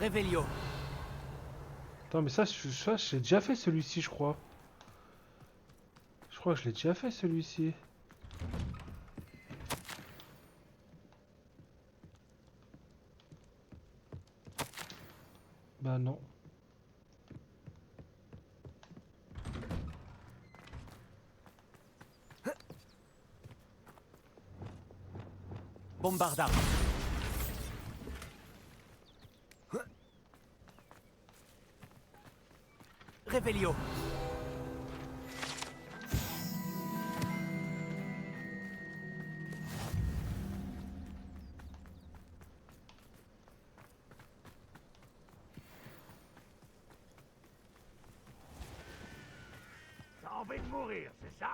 Revelio. Attends, mais ça j'ai déjà fait celui-ci, je crois. Je crois que je l'ai déjà fait celui-ci. Bah non. Bombarda. Revelio. T'as envie de mourir, c'est ça?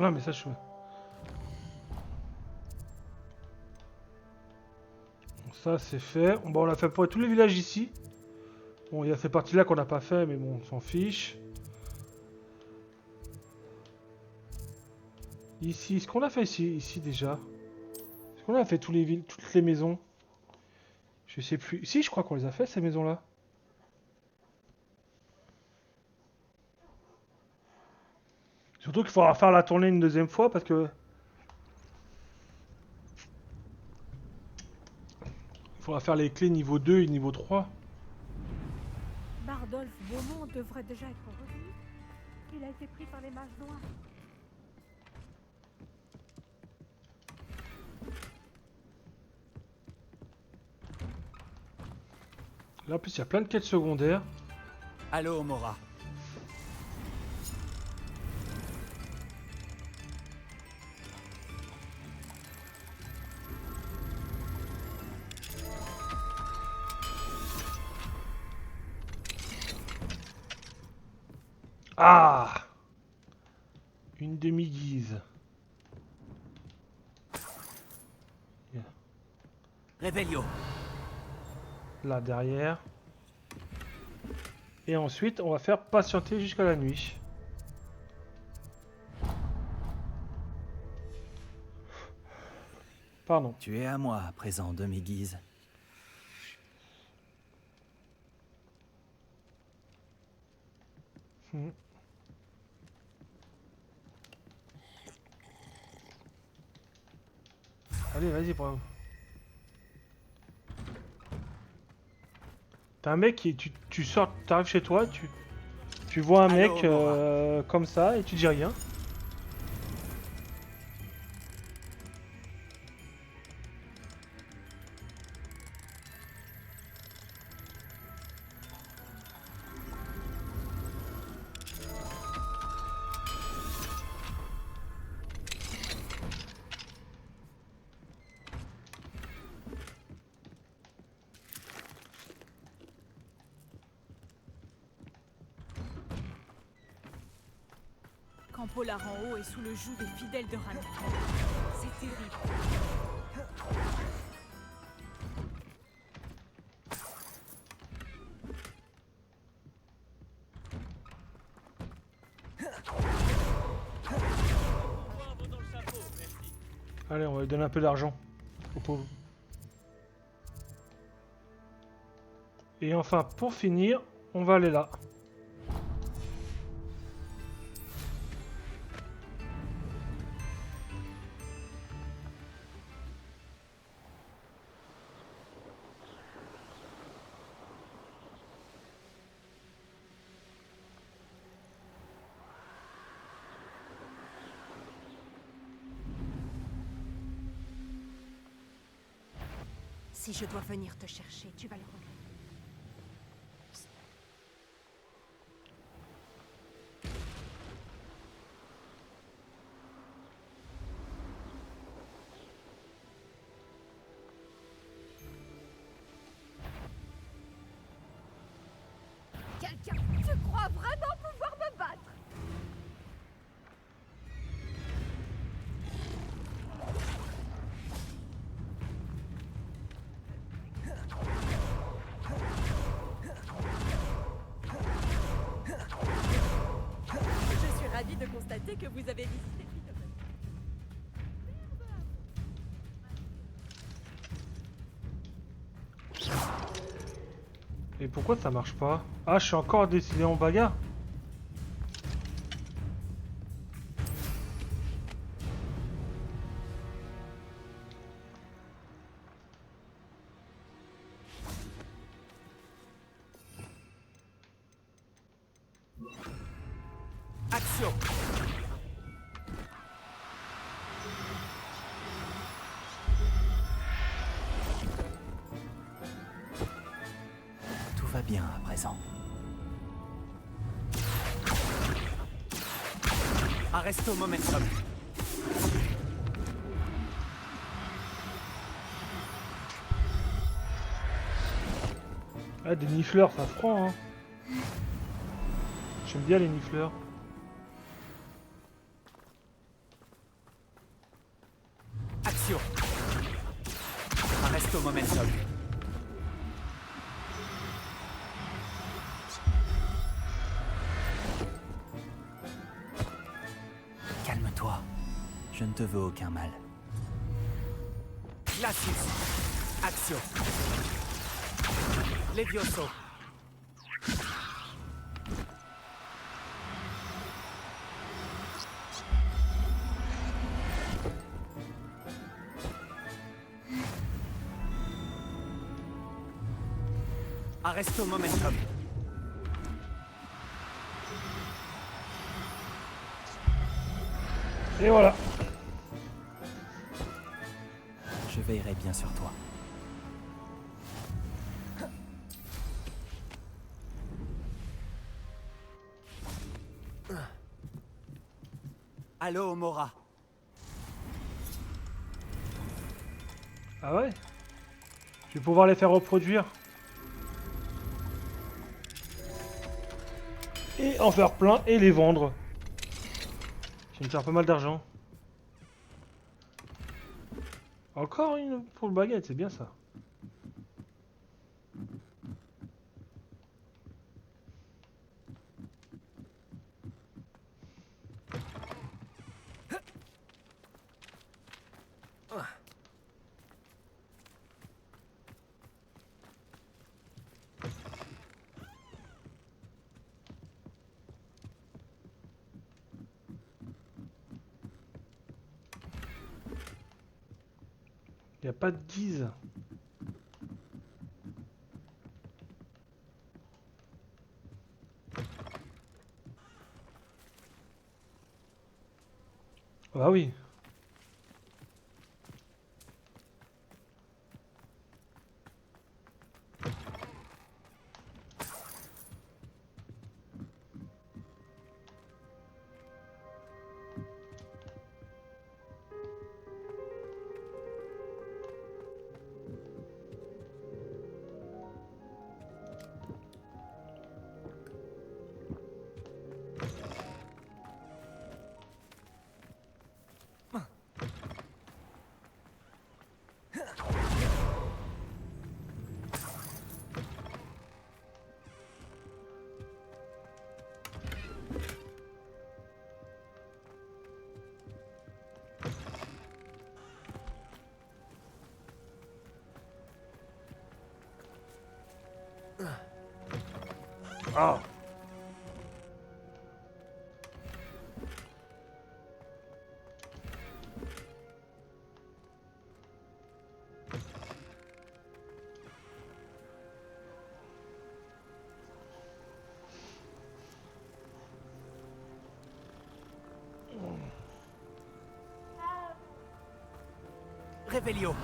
Ah non, mais ça je... Ça c'est fait. Bon, on l'a fait pour tous les villages ici. Bon, il y a ces parties là qu'on n'a pas fait, mais bon, on s'en fiche. Ici, est-ce qu'on a fait ici déjà? Est-ce qu'on a fait toutes les maisons? Je sais plus. Si, je crois qu'on les a fait ces maisons-là. Surtout qu'il faudra faire la tournée une deuxième fois parce que... Il faudra faire les clés niveau 2 et niveau 3. Bardolph Beaumont devrait déjà être revenu. Il a été pris par les mages noirs. Là en plus il y a plein de quêtes secondaires. Allo Mora. Ah! Une demi-guise. Revelio. Là derrière. Et ensuite on va faire patienter jusqu'à la nuit. Pardon. Tu es à moi à présent, demi-guise. Allez, vas-y, bravo. T'as un mec qui... Tu sors, t'arrives chez toi, tu vois un Allô, mec Mora. comme ça et tu dis rien. Campo Larenhaut est sous le joug des fidèles de Rann. C'est terrible. Allez, on va lui donner un peu d'argent. Au pauvre. Et enfin, pour finir, on va aller là. Si je dois venir te chercher, tu vas le regretter. Quelqu'un, tu crois vraiment pouvoir me battre? cité que vous avez visité. Et pourquoi ça marche pas? Ah, je suis encore décidé en bagarre. Action. Tout va bien à présent. Arresto momentum. Ah, des nifleurs, ça se prend, hein. J'aime bien les nifleurs. Action. Arresto momentum. Calme-toi. Je ne te veux aucun mal. Glacius. Action. Levioso. Arresto momentum. Et voilà. Je veillerai bien sur toi. Allô, Mora. Ah ouais? Je vais pouvoir les faire reproduire. Et en faire plein et les vendre. Je vais me faire pas mal d'argent. Encore une pour le baguette, c'est bien ça. Il n'y a pas de guise. Ah bah oui. Ah. Revelio.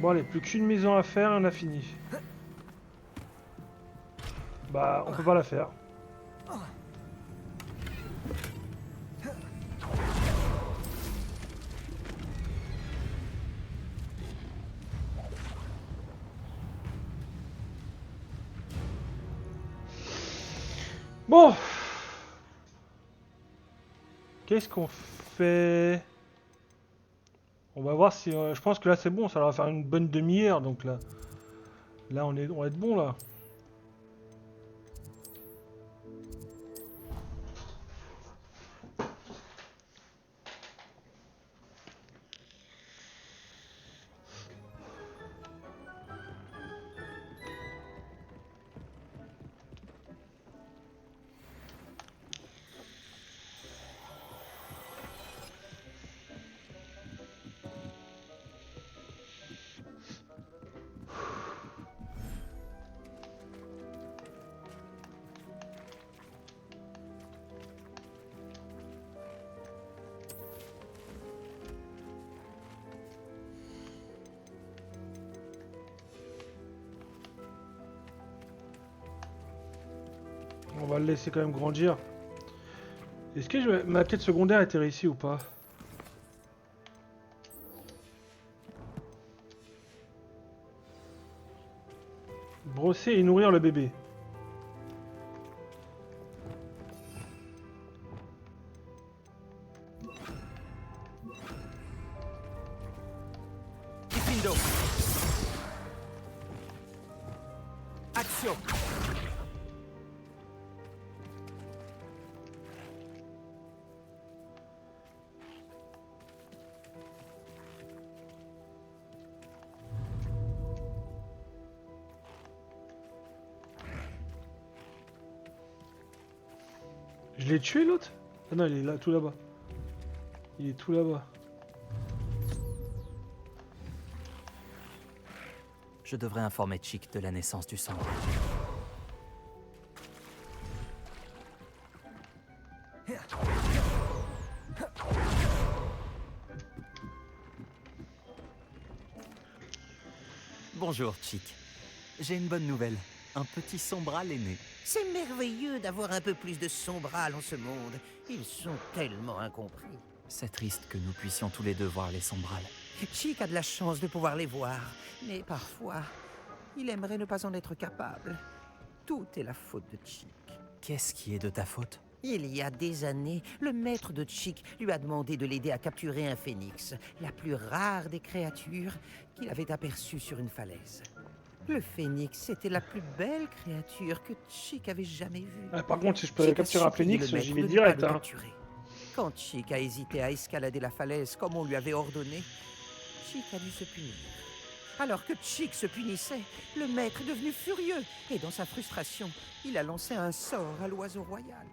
Bon allez, plus qu'une maison à faire et on a fini. Bah, on peut pas la faire. Bon. Qu'est-ce qu'on fait? On va voir si... je pense que là c'est bon, ça va faire une bonne demi-heure. Donc là on va être bon là. va le laisser quand même grandir. Est-ce que ma quête secondaire était réussie ou pas? Brosser et nourrir le bébé. Kifindo. Action. Je l'ai tué l'autre? Ah non, il est là, tout là-bas. Il est tout là-bas. Je devrais informer Chick de la naissance du sang. Bonjour, Chick. J'ai une bonne nouvelle. Un petit sombral est né. C'est merveilleux d'avoir un peu plus de sombral en ce monde. Ils sont tellement incompris. C'est triste que nous puissions tous les deux voir les sombrals. Chick a de la chance de pouvoir les voir, mais parfois, il aimerait ne pas en être capable. Tout est la faute de Chick. Qu'est-ce qui est de ta faute? Il y a des années, le maître de Chick lui a demandé de l'aider à capturer un phénix, la plus rare des créatures qu'il avait aperçue sur une falaise. Le phénix était la plus belle créature que Chick avait jamais vue. Ah, par contre, si je peux Chick a capturer un supplié phénix, le j'y maître vais de ne direct. pas le Hein. capturer. Quand Chick a hésité à escalader la falaise comme on lui avait ordonné, Chick a dû se punir. Alors que Chick se punissait, le maître est devenu furieux et dans sa frustration, il a lancé un sort à l'oiseau royal.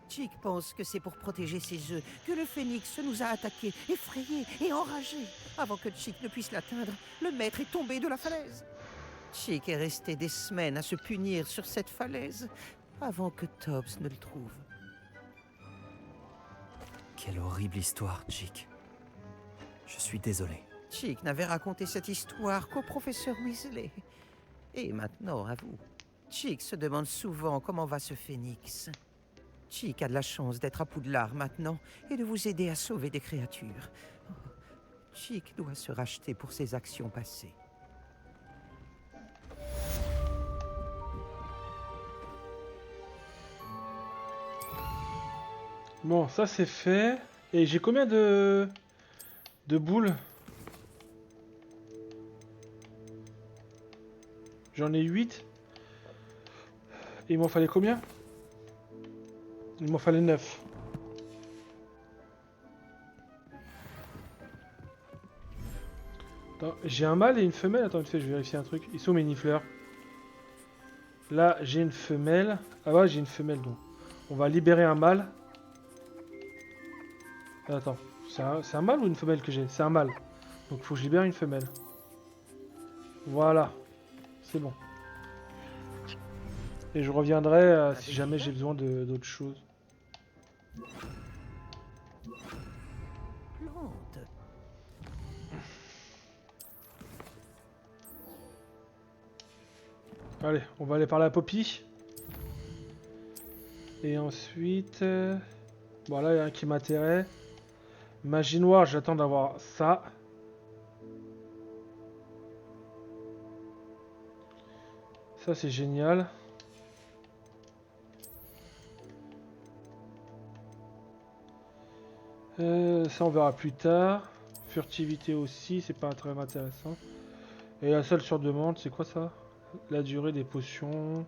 Chick pense que c'est pour protéger ses œufs que le phénix nous a attaqués, effrayés et enragés. Avant que Chick ne puisse l'atteindre, le maître est tombé de la falaise. Chick est resté des semaines à se punir sur cette falaise avant que Tobbs ne le trouve. Quelle horrible histoire, Chick. Je suis désolé. Chick n'avait raconté cette histoire qu'au professeur Weasley. Et maintenant, à vous. Chick se demande souvent comment va ce phénix. Chick a de la chance d'être à Poudlard maintenant et de vous aider à sauver des créatures. Chick doit se racheter pour ses actions passées. Bon, ça c'est fait. Et j'ai combien de boules? J'en ai 8. Et il m'en fallait combien? Il m'en fallait 9. Attends, j'ai un mâle et une femelle. Attends, je vais vérifier un truc. Ils sont mes nifleurs. Là, j'ai une femelle. Ah ouais, j'ai une femelle donc. On va libérer un mâle. Attends, c'est un mâle ou une femelle que j'ai? C'est un mâle. Donc faut que je libère une femelle. Voilà. C'est bon. Et je reviendrai si jamais j'ai besoin d'autre chose. Plante. Allez, on va aller parler à Poppy. Et ensuite... Bon là, il y a un qui m'intéresse. Magie noire, j'attends d'avoir ça. Ça, c'est génial. Ça, on verra plus tard. Furtivité aussi, c'est pas très intéressant. Et la seule sur demande, c'est quoi ça? La durée des potions.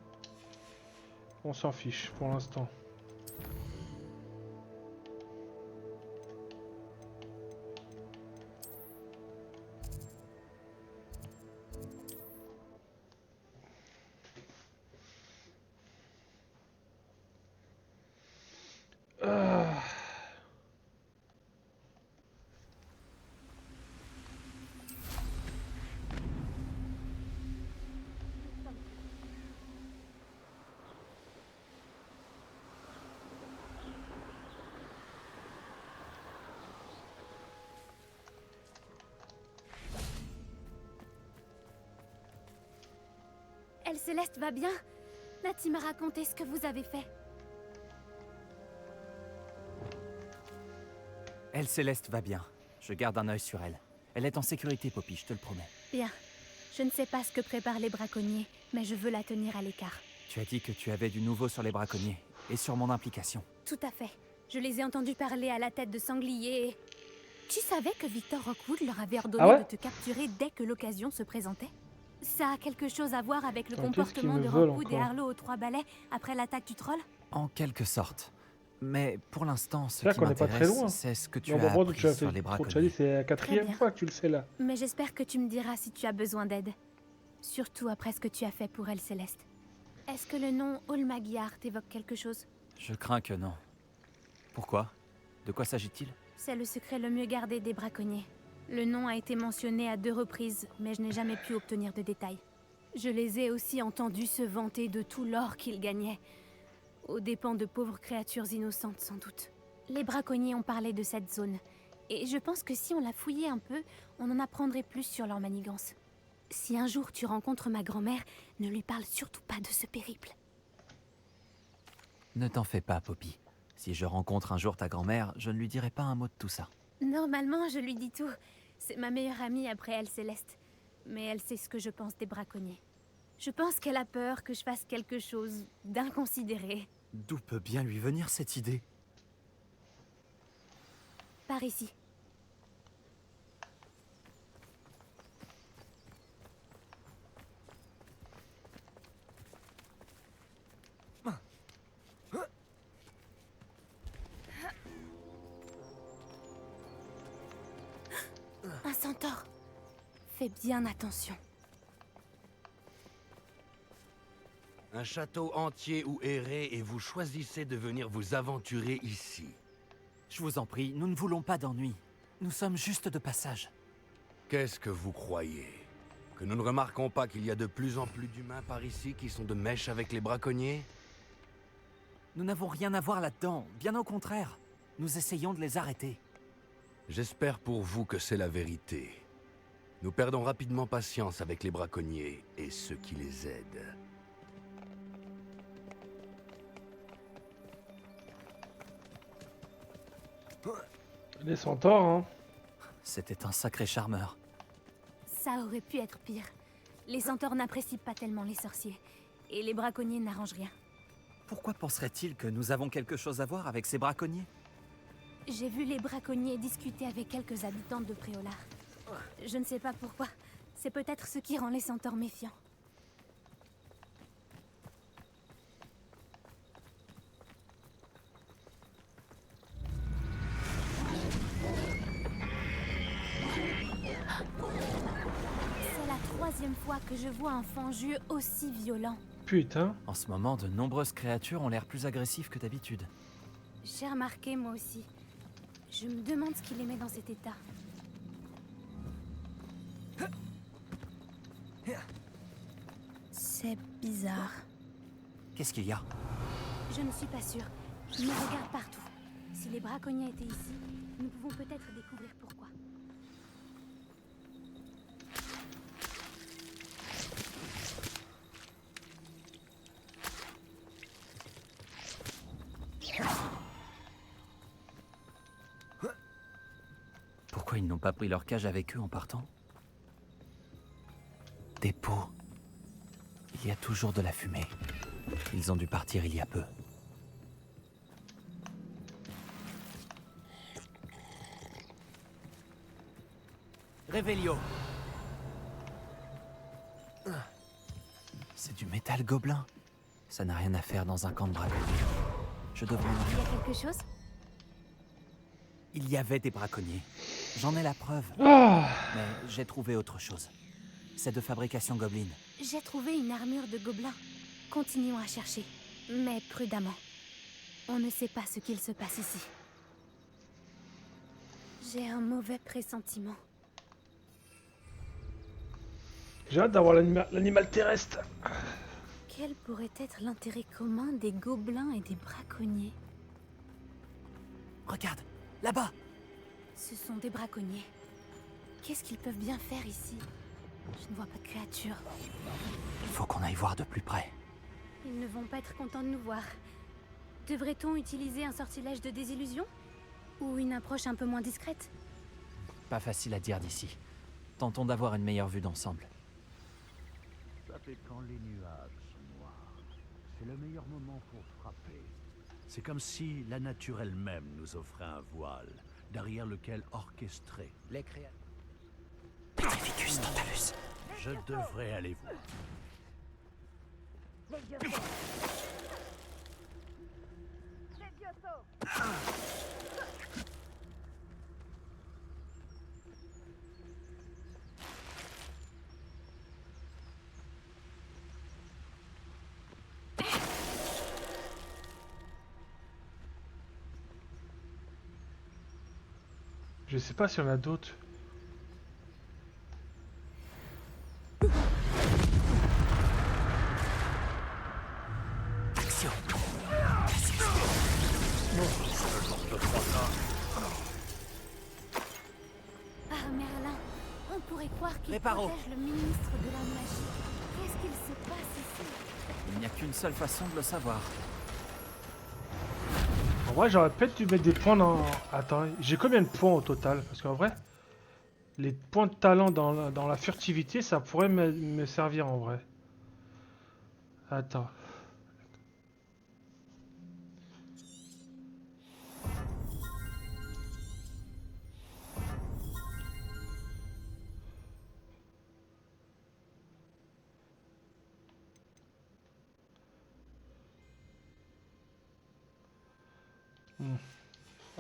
On s'en fiche pour l'instant. Elle Céleste va bien? Nati m'a raconté ce que vous avez fait. Elle Céleste va bien. Je garde un œil sur elle. Elle est en sécurité, Poppy, je te le promets. Bien. Je ne sais pas ce que préparent les braconniers, mais je veux la tenir à l'écart. Tu as dit que tu avais du nouveau sur les braconniers et sur mon implication. Tout à fait. Je les ai entendus parler à la tête de sangliers et... Tu savais que Victor Rockwood leur avait ordonné Ah ouais de te capturer dès que l'occasion se présentait? Ça a quelque chose à voir avec le Qu'est-ce comportement qu'ils me de veulent Rockwood et encore? Harlow aux 3 balais après l'attaque du troll? En quelque sorte. Mais pour l'instant, ce C'est vrai qui qu'on n'est pas très m'intéresse, loin. c'est ce que tu Non, as bon, appris tu as sur fait les trop de braconniers. c'est la Très 4e bien. fois que tu le sais là. Mais j'espère que tu me diras si tu as besoin d'aide. Surtout après ce que tu as fait pour elle, Céleste. Est-ce que le nom Olmagyar t'évoque quelque chose? Je crains que non. Pourquoi? De quoi s'agit-il? C'est le secret le mieux gardé des braconniers. Le nom a été mentionné à 2 reprises, mais je n'ai jamais pu obtenir de détails. Je les ai aussi entendus se vanter de tout l'or qu'ils gagnaient, aux dépens de pauvres créatures innocentes sans doute. Les braconniers ont parlé de cette zone, et je pense que si on la fouillait un peu, on en apprendrait plus sur leur manigance. Si un jour tu rencontres ma grand-mère, ne lui parle surtout pas de ce périple. Ne t'en fais pas, Poppy. Si je rencontre un jour ta grand-mère, je ne lui dirai pas un mot de tout ça. Normalement, je lui dis tout. C'est ma meilleure amie après elle, Céleste. Mais elle sait ce que je pense des braconniers. Je pense qu'elle a peur que je fasse quelque chose d'inconsidéré. D'où peut bien lui venir cette idée? Par ici. Un centaure. Fais bien attention. Un château entier où errer et vous choisissez de venir vous aventurer ici. Je vous en prie, nous ne voulons pas d'ennui. Nous sommes juste de passage. Qu'est-ce que vous croyez? Que nous ne remarquons pas qu'il y a de plus en plus d'humains par ici qui sont de mèche avec les braconniers? Nous n'avons rien à voir là-dedans, bien au contraire. Nous essayons de les arrêter. J'espère pour vous que c'est la vérité. Nous perdons rapidement patience avec les braconniers et ceux qui les aident. Les centaures, hein. C'était un sacré charmeur. Ça aurait pu être pire. Les centaures n'apprécient pas tellement les sorciers. Et les braconniers n'arrangent rien. Pourquoi penserait-il que nous avons quelque chose à voir avec ces braconniers? J'ai vu les braconniers discuter avec quelques habitants de Préolard. Je ne sais pas pourquoi. C'est peut-être ce qui rend les centaures méfiants. C'est la 3e fois que je vois un fangieux aussi violent. Putain. En ce moment, de nombreuses créatures ont l'air plus agressives que d'habitude. J'ai remarqué moi aussi. Je me demande ce qui les met dans cet état. C'est bizarre. Qu'est-ce qu'il y a? Je ne suis pas sûre. Je me regarde partout. Si les braconniers étaient ici, nous pouvons peut-être découvrir pourquoi. Pourquoi ils n'ont pas pris leur cage avec eux en partant? Des pots. Il y a toujours de la fumée. Ils ont dû partir il y a peu. Révélio. C'est du métal gobelin. Ça n'a rien à faire dans un camp de braconniers. Je devrais en Il y a quelque chose? Il y avait des braconniers. J'en ai la preuve. Ah. Mais j'ai trouvé autre chose. C'est de fabrication gobeline. J'ai trouvé une armure de gobelin. Continuons à chercher, mais prudemment. On ne sait pas ce qu'il se passe ici. J'ai un mauvais pressentiment. J'ai hâte d'avoir l'animal terrestre. Quel pourrait être l'intérêt commun des gobelins et des braconniers? Regarde, là-bas. Ce sont des braconniers. Qu'est-ce qu'ils peuvent bien faire ici? Je ne vois pas de créature. Il faut qu'on aille voir de plus près. Ils ne vont pas être contents de nous voir. Devrait-on utiliser un sortilège de désillusion? Ou une approche un peu moins discrète? Pas facile à dire d'ici. Tentons d'avoir une meilleure vue d'ensemble. Ça fait quand les nuages sont noirs. C'est le meilleur moment pour frapper. C'est comme si la nature elle-même nous offrait un voile, derrière lequel orchestrer Les créatures. Petrificus totalus. Je devrais aller voir. Je sais pas s'il y en a d'autres. Action. Ah, Merlin, on pourrait croire qu'il Réparo. protège le ministre de la magie. Qu'est-ce qu'il se passe ici? Il n'y a qu'une seule façon de le savoir. En vrai, j'aurais peut-être dû mettre des points dans... Attends, j'ai combien de points au total? Parce qu'en vrai, les points de talent dans la furtivité, ça pourrait me servir en vrai. Attends.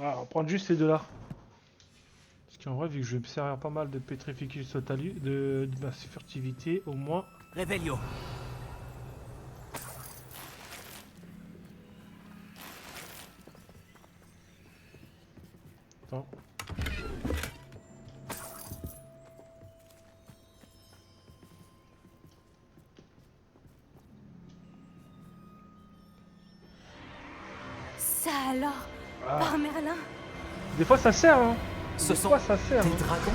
Ah, on va prendre juste ces deux-là. Parce qu'en vrai, vu que je vais me servir pas mal de Petrificus Totalus, de ma furtivité, au moins... Revelio. Attends. Ça alors? Ah. Par Merlin? Des fois, ça sert, hein. Ce Des sont fois, ça sert. des hein. dragons.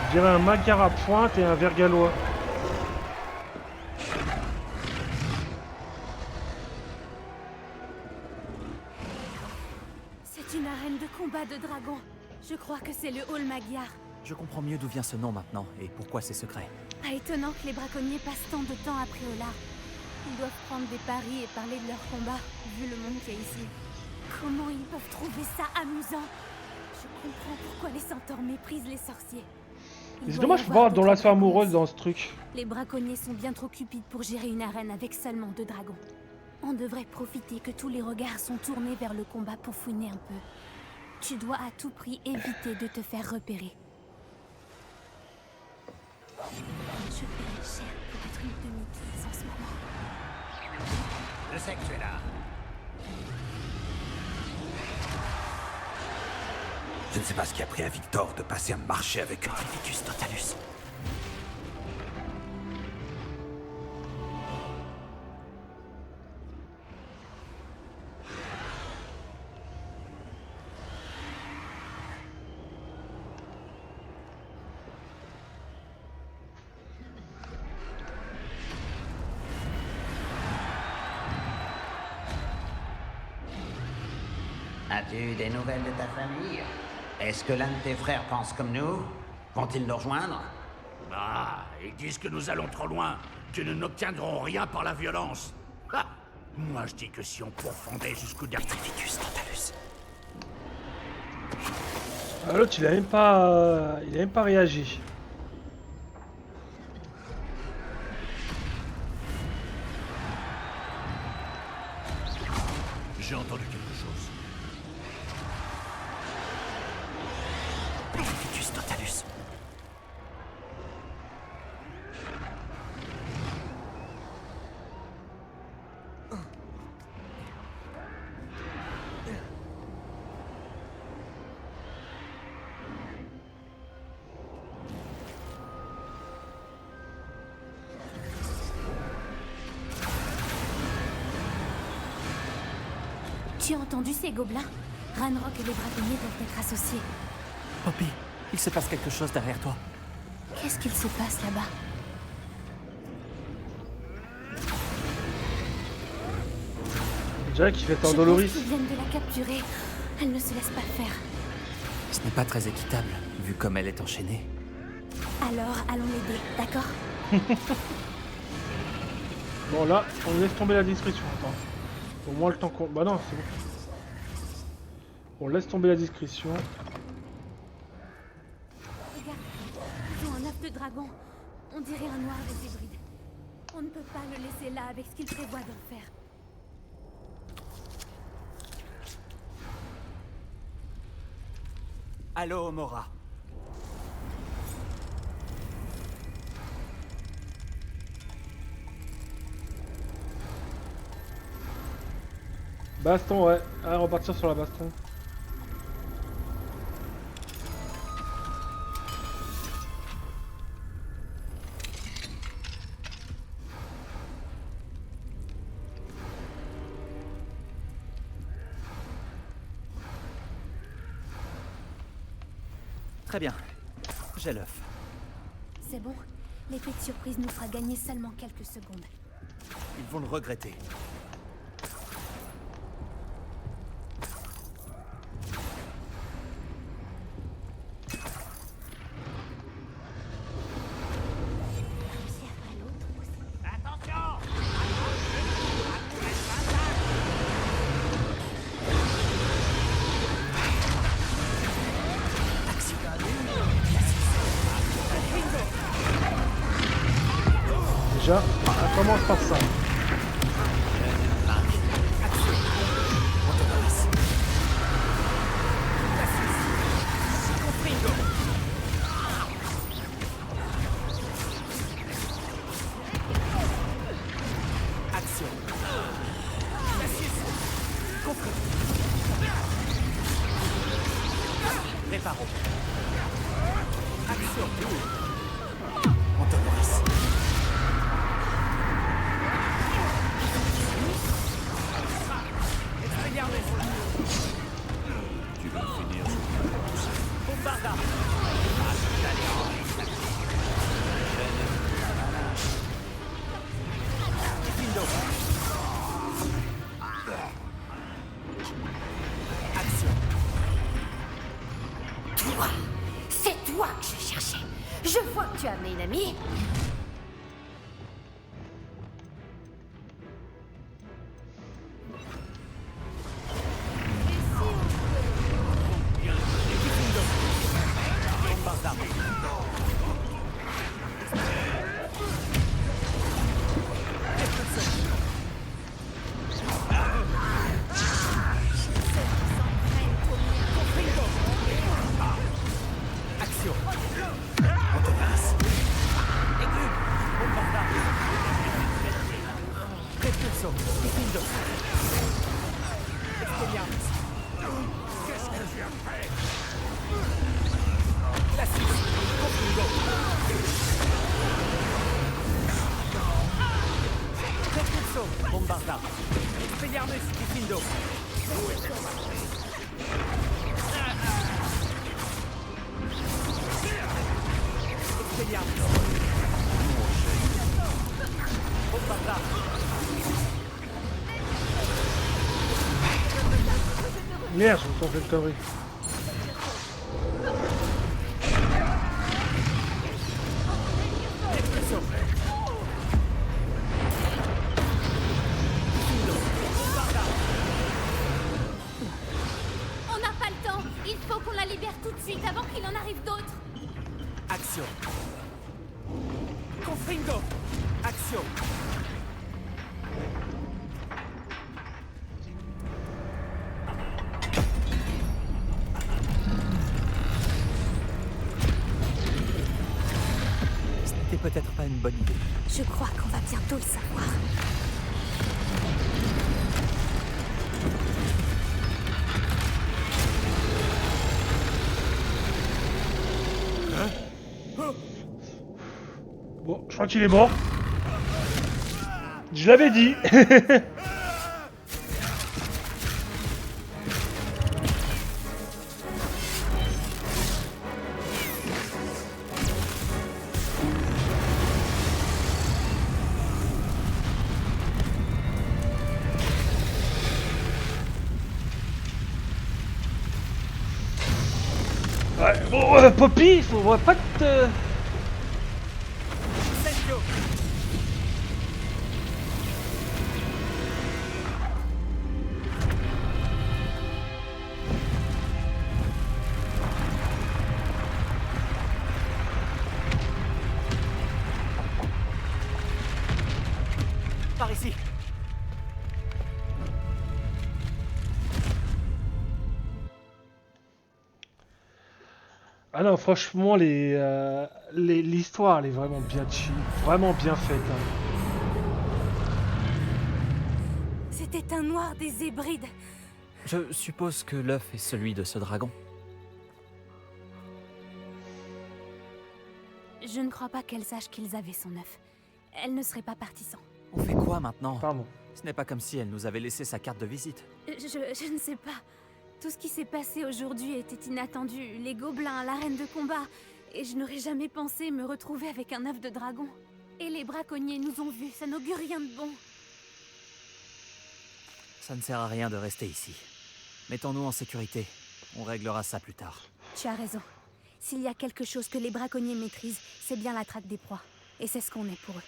Je dirais un Magyar à pointe et un Vergalois. C'est une arène de combat de dragons. Je crois que c'est le hall Magyar. Je comprends mieux d'où vient ce nom maintenant et pourquoi c'est secret. Ah, étonnant que les braconniers passent tant de temps à Préolard. Ils doivent prendre des paris et parler de leur combat, vu le monde qu'il y a ici. Comment ils peuvent trouver ça amusant? Je comprends pourquoi les centaures méprisent les sorciers. Il C'est doit dommage y de avoir voir dans d'autres relation amoureuse réponses. dans ce truc. Les braconniers sont bien trop cupides pour gérer une arène avec seulement 2 dragons. On devrait profiter que tous les regards sont tournés vers le combat pour fouiner un peu. Tu dois à tout prix éviter de te faire repérer. Je paierai cher pour être une demi-guise en ce moment. Je sais que tu es là. Je ne sais pas ce qui a pris à Victor de passer un marché avec eux. Petrificus totalus. As-tu des nouvelles de ta famille? Est-ce que l'un de tes frères pense comme nous? Vont-ils nous rejoindre? Ah, ils disent que nous allons trop loin, que nous n'obtiendrons rien par la violence. Ah, moi je dis que si on pourfondait jusqu'au dernier... Petrificus totalus. Ah, l'autre, il a même pas réagi. J'ai entendu quelque chose. Petrificus totalus. Tu as entendu ces gobelins? Ranrock et les braconniers doivent être associés. Poppy, il se passe quelque chose derrière toi. Qu'est-ce qu'il se passe là-bas? Je dirais qu'il fait Je tant pense Doloris. qu'ils viennent de la capturer. Elle ne se laisse pas faire. Ce n'est pas très équitable, vu comme elle est enchaînée. Alors, allons l'aider, d'accord? Bon là, on laisse tomber la discrétion. Attends. Au moins le temps qu'on... Bah non, c'est bon. On laisse tomber la discrétion. Regarde, ils ont un œuf de dragon. On dirait un noir des hybrides. On ne peut pas le laisser là avec ce qu'il prévoit d'en faire. Allô, Mora. Baston, ouais. Allez, repartir sur la baston. Très bien. J'ai l'œuf. C'est bon. L'effet de surprise nous fera gagner seulement quelques secondes. Ils vont le regretter. Déjà, on commence par ça. Réparons. Action. Antonoris. Tu vas finir sur Bombarda. Findo. Action. Toi, c'est toi que je cherchais. Je vois que tu as amené une amie. Bombarda. Action. Antonoris. Aiguille. Bombarda. Repulso. Findo. Expelliarmus. Qu'est-ce que je viens de faire? Glacis. Confundo. Repulso. Bombarda. Expelliarmus. Findo. Expelliarmus. Bombarda. Merde, je me suis fait une connerie. Repulso. On n'a pas le temps. Il faut qu'on la libère tout de suite avant qu'il en arrive d'autres. Action. Confringo. Action. Ce n'était peut-être pas une bonne idée. Je crois qu'on va bientôt le savoir. Bon, je crois qu'il est mort. Je l'avais dit. Poppy, faudrait pas te... Par ici. Ah non, franchement, l'histoire, elle est vraiment bien cheap, vraiment bien faite. Hein. C'était un noir des Hébrides. Je suppose que l'œuf est celui de ce dragon. Je ne crois pas qu'elle sache qu'ils avaient son œuf. Elle ne serait pas partie sans. On fait quoi maintenant? Pardon. Ce n'est pas comme si elle nous avait laissé sa carte de visite. Je ne sais pas. Tout ce qui s'est passé aujourd'hui était inattendu. Les gobelins, l'arène de combat. Et je n'aurais jamais pensé me retrouver avec un œuf de dragon. Et les braconniers nous ont vus. Ça n'augure rien de bon. Ça ne sert à rien de rester ici. Mettons-nous en sécurité. On réglera ça plus tard. Tu as raison. S'il y a quelque chose que les braconniers maîtrisent, c'est bien la traque des proies. Et c'est ce qu'on est pour eux.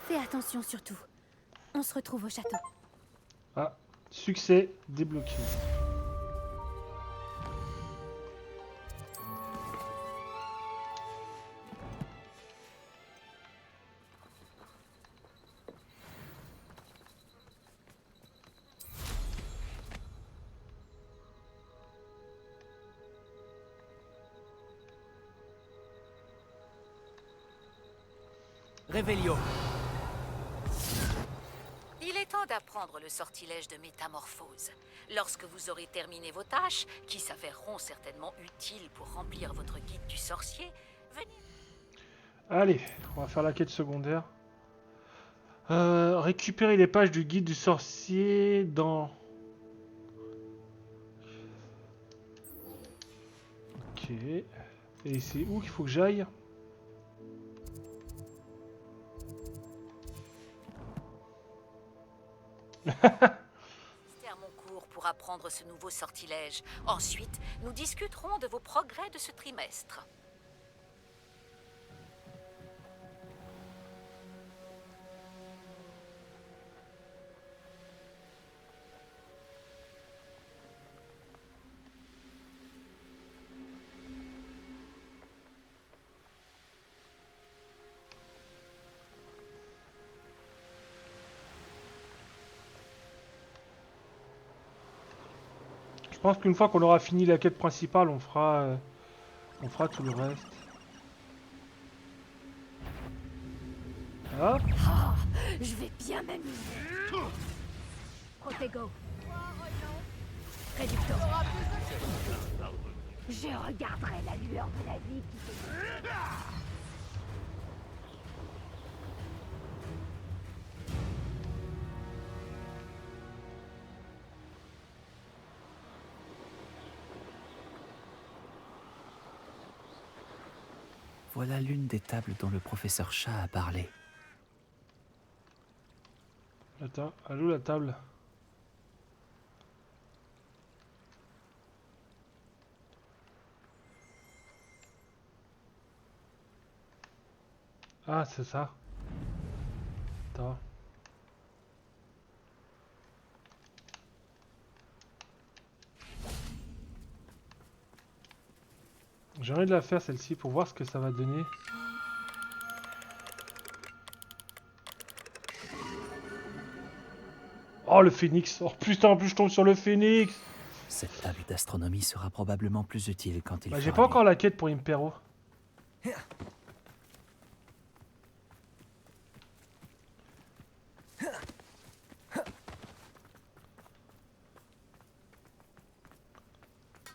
Fais attention surtout. On se retrouve au château. Ah, succès débloqué. Réveillon. Il est temps d'apprendre le sortilège de métamorphose. Lorsque vous aurez terminé vos tâches, qui s'avéreront certainement utiles pour remplir votre guide du sorcier, venez... Allez, on va faire la quête secondaire. Récupérer les pages du guide du sorcier dans... Ok. Et c'est où qu'il faut que j'aille? Restez à mon cours pour apprendre ce nouveau sortilège. Ensuite, nous discuterons de vos progrès de ce trimestre. Je pense qu'une fois qu'on aura fini la quête principale, on fera tout le reste. Ah, Je vais bien m'amuser. Protego. Réducteur. Je regarderai la lueur de la vie qui se... Voilà l'une des tables dont le professeur Chat a parlé. attends, elle est où la table? Ah, c'est ça. Attends. J'ai envie de la faire celle-ci pour voir ce que ça va donner. Oh le phénix! Oh putain, en plus je tombe sur le phénix! Cette table d'astronomie sera probablement plus utile quand il Bah, j'ai fera pas nuit. encore la quête pour Impero.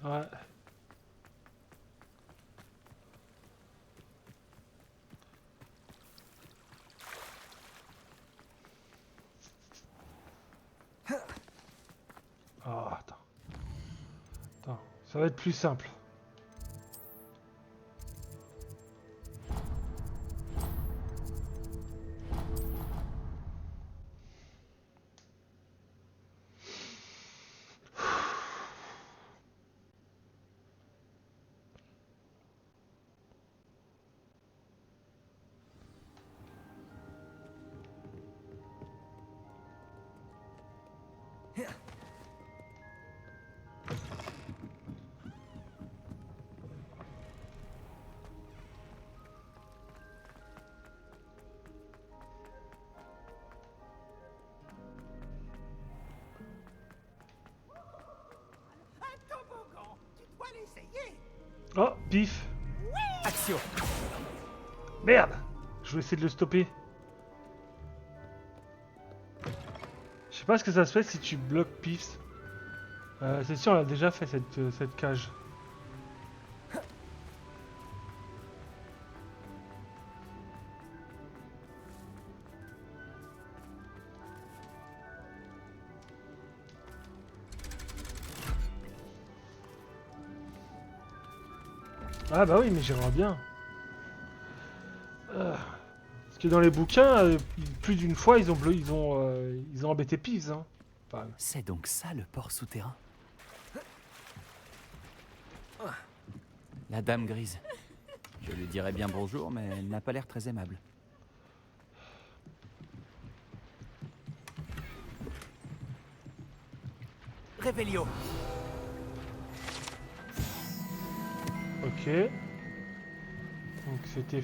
Ouais. Oh, attends. Attends, ça va être plus simple. essayez. Oh, pif. Action. Merde. Je vais essayer de le stopper. Je sais pas ce que ça se fait si tu bloques pif. C'est sûr, on a déjà fait cette cage. Ah bah oui, mais j'aimerais bien. Parce que dans les bouquins, plus d'une fois, ils ont embêté Peeves. Hein. Enfin, C'est donc ça le port souterrain. La dame grise. Je lui dirais bien bonjour, mais elle n'a pas l'air très aimable. Révélio. ok. Donc c'était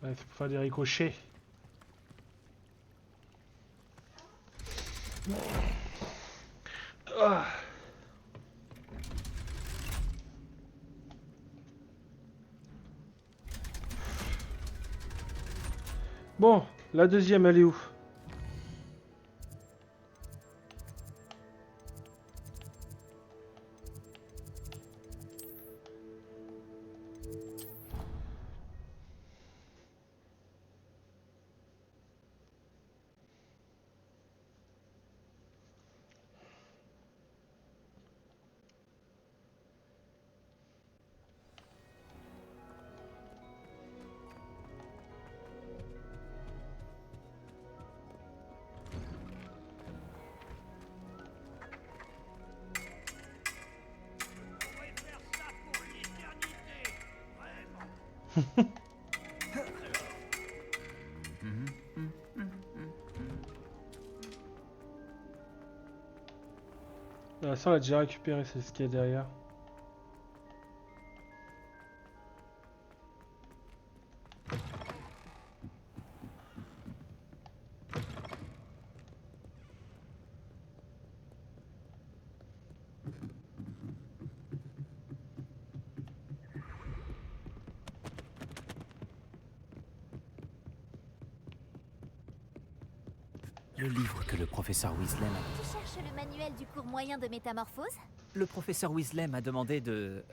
Ouais, faut faire des ricochets. Ah. Bon, la deuxième, elle est où? Ah, ça on l'a déjà récupéré, c'est ce qu'il y a derrière. Le livre que le professeur Weasley m'a... Tu cherches le manuel du cours moyen de métamorphose? Le professeur Weasley m'a demandé de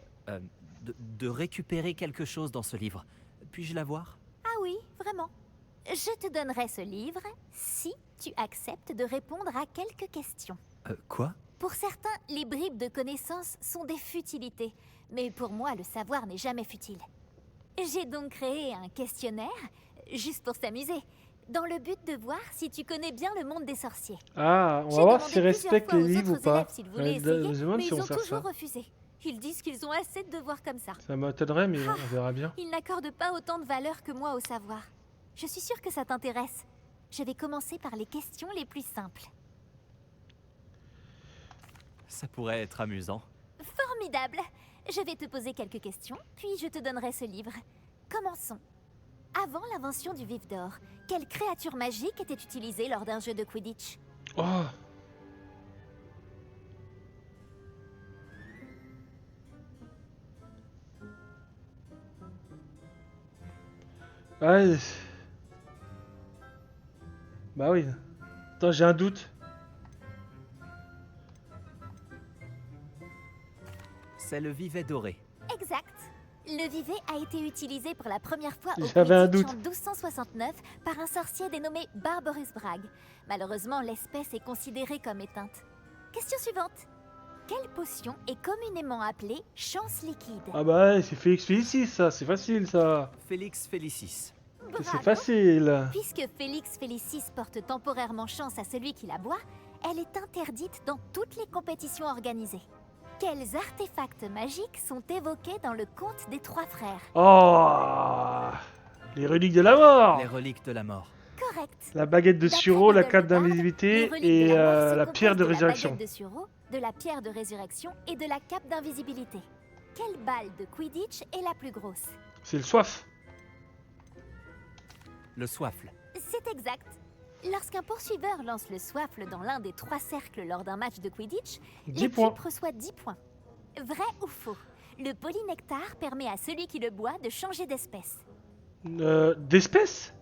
récupérer quelque chose dans ce livre. Puis-je l'avoir? Ah oui, vraiment. Je te donnerai ce livre si tu acceptes de répondre à quelques questions. Quoi? Pour certains, les bribes de connaissances sont des futilités. Mais pour moi, le savoir n'est jamais futile. J'ai donc créé un questionnaire, juste pour s'amuser, dans le but de voir si tu connais bien le monde des sorciers. Ah, on va voir s'ils respectent les livres ou pas. Je me demande mais si ils on ont sert toujours ça. refusé. Ils disent qu'ils ont assez de devoirs comme ça. Ça m'étonnerait, mais on verra bien. Ils n'accordent pas autant de valeur que moi au savoir. Je suis sûre que ça t'intéresse. Je vais commencer par les questions les plus simples. Ça pourrait être amusant. Formidable! Je vais te poser quelques questions, puis je te donnerai ce livre. Commençons. Avant l'invention du vif d'or, quelle créature magique était utilisée lors d'un jeu de Quidditch? Oh! Ouais. Bah oui. Attends, j'ai un doute. C'est le vivet doré. Exact. Le vivet a été utilisé pour la première fois au J'avais un Quidditch doute. en 1269 par un sorcier dénommé Barbarus Bragg. Malheureusement, l'espèce est considérée comme éteinte. Question suivante. Quelle potion est communément appelée chance liquide? Ah bah ouais, c'est Félix Félicis, ça. C'est facile, ça. Félix Félicis. C'est Bravo. facile. Puisque Félix Félicis porte temporairement chance à celui qui la boit, elle est interdite dans toutes les compétitions organisées. Quels artefacts magiques sont évoqués dans le conte des trois frères? Oh! Les reliques de la mort. Les reliques de la mort. Correct. La baguette de D'après Suro, la Google cape Bard, d'invisibilité les reliques et de la mort se la pierre de composent résurrection. la baguette de Suro, de la pierre de résurrection et de la cape d'invisibilité. Quelle balle de Quidditch est la plus grosse? C'est le soif. Le soifle. C'est exact. Lorsqu'un poursuiveur lance le soifle dans l'un des 3 cercles lors d'un match de Quidditch, 10 points. l'équipe reçoit 10 points. Vrai ou faux? Le polynectar permet à celui qui le boit de changer d'espèce. D'espèce?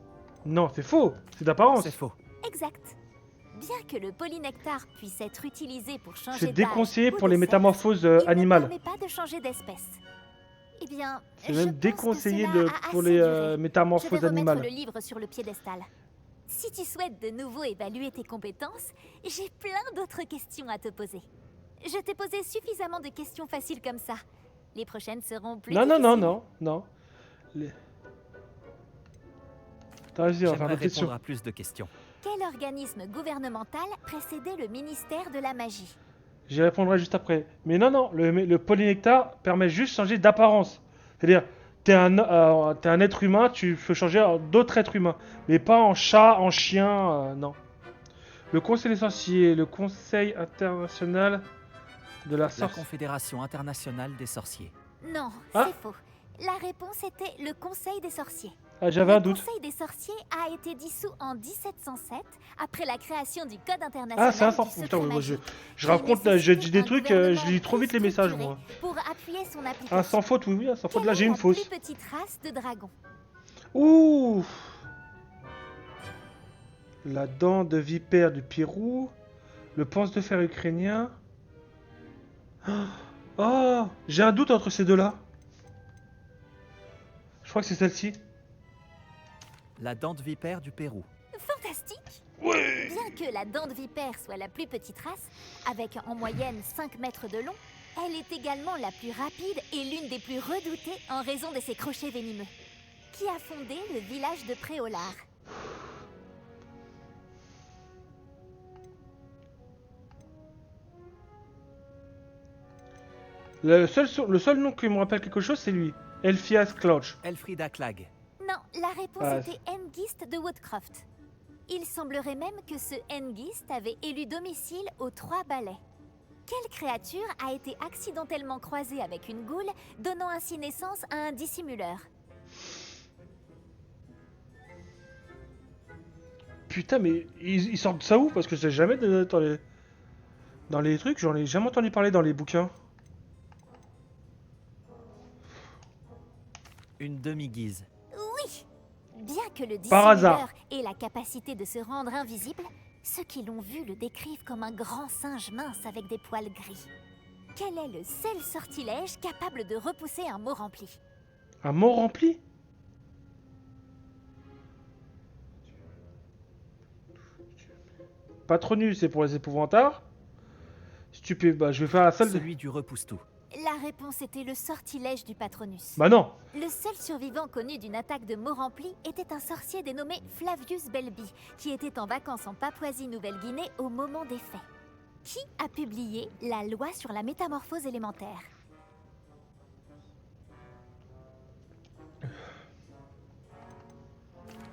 Non, c'est faux. C'est d'apparence. C'est faux. Exact. Bien que le polynectar puisse être utilisé pour changer C'est d'âge déconseillé ou pour de les sexe, métamorphoses il animales. ne permet pas de changer d'espèce. Eh bien, C'est je même pense que déconseillé cela a pour assez les duré. Je métamorphoses vais remettre animales. le livre sur le piédestal. Si tu souhaites de nouveau évaluer tes compétences, j'ai plein d'autres questions à te poser. Je t'ai posé suffisamment de questions faciles comme ça. Les prochaines seront plus Non, difficiles. non, non, non, non. Attends, vas-y, on va faire J'aimerais d'autres questions. répondre à plus de questions. Quel organisme gouvernemental précédait le ministère de la magie? J'y répondrai juste après. Mais non, non, le polynectar permet juste de changer d'apparence. C'est-à-dire, t'es un être humain, tu peux changer en d'autres êtres humains. Mais pas en chat, en chien, non. Le Conseil des sorciers, le Conseil international de la La sorcellerie. Confédération internationale des sorciers. Non, Ah. c'est faux. La réponse était le Conseil des sorciers. Ah, j'avais un Le doute. Conseil des sorciers a été dissous en 1707 après la création du Code Ah, international c'est un sens. du secret Putain, moi, magique, je qui raconte, je dis des nécessitait trucs, un je lis trop vite les gouvernement messages, plus moi. structuré pour appuyer son application. Un sans faute, oui, oui, un sans faute. Quelle Là, j'ai est une la fausse. plus petite race de dragon? Ouh! La dent de vipère du Pirou. Le pense de fer ukrainien. Oh! J'ai un doute entre ces deux-là. Je crois que c'est celle-ci. La dent de vipère du Pérou. Fantastique! Ouais! Bien que la dent de vipère soit la plus petite race, avec en moyenne 5 mètres de long, elle est également la plus rapide et l'une des plus redoutées en raison de ses crochets venimeux. Qui a fondé le village de Préolard? Le seul nom qui me rappelle quelque chose, c'est lui. Elphias Clouch. Elfrida Clag. Non, la réponse Ah, était Hengist de Woodcroft. Il semblerait même que ce Hengist avait élu domicile aux 3 balais. Quelle créature a été accidentellement croisée avec une goule, donnant ainsi naissance à un dissimuleur? Putain, mais ils sortent ça où? Parce que j'ai jamais dans les trucs, j'en ai jamais entendu parler dans les bouquins. Une demi-guise. Oui! Bien que le Par hasard. dissimuleur ait la capacité de se rendre invisible, ceux qui l'ont vu le décrivent comme un grand singe mince avec des poils gris. Quel est le seul sortilège capable de repousser un mot rempli? Un mot rempli? Patronus, c'est pour les épouvantards. Stupide, bah je vais faire la seule. Celui du repousse-tout. La réponse était le sortilège du Patronus. Bah non. Le seul survivant connu d'une attaque de mots remplis était un sorcier dénommé Flavius Belby, qui était en vacances en Papouasie-Nouvelle-Guinée au moment des faits. Qui a publié la loi sur la métamorphose élémentaire?